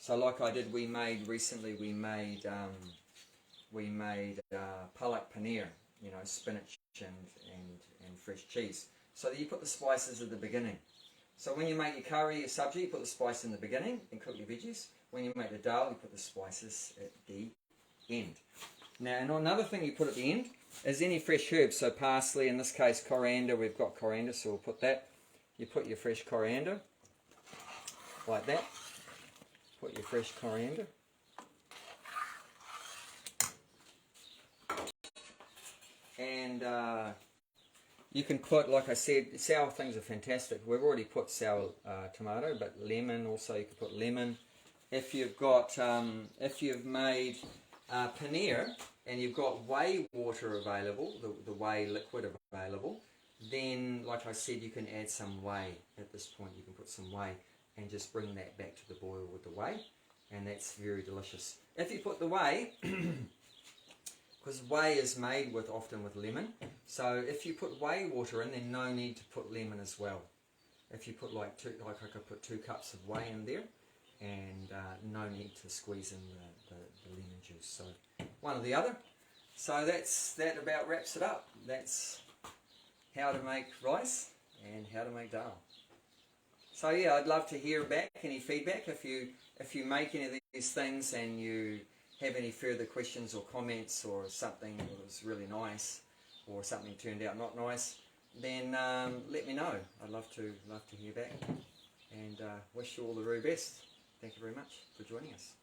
So like I did, we made palak paneer, spinach and fresh cheese. So you put the spices at the beginning. So when you make your curry, your sabji, you put the spice in the beginning and cook your veggies. When you make the dal, you put the spices at the end. Now, and another thing you put at the end is any fresh herbs. So parsley, in this case coriander, we've got coriander, so we'll put that. You put your fresh coriander, like that. Put your fresh coriander. And you can put, like I said, sour things are fantastic. We've already put sour tomato, but lemon also, you can put lemon. If you've got, if you've made paneer and you've got whey water available, the whey liquid available, then, like I said, you can add some whey at this point. You can put some whey and just bring that back to the boil with the whey, and that's very delicious. If you put the whey, because whey is made often with lemon, so if you put whey water in, then no need to put lemon as well. If you put like I could put 2 cups of whey in there, and no need to squeeze in the lemon juice. So one or the other. So that about wraps it up. That's how to make rice and how to make dal. So yeah, I'd love to hear back any feedback if you make any of these things and you have any further questions or comments, or something that was really nice or something turned out not nice, then let me know. I'd love to hear back, and wish you all the very best. Thank you very much for joining us.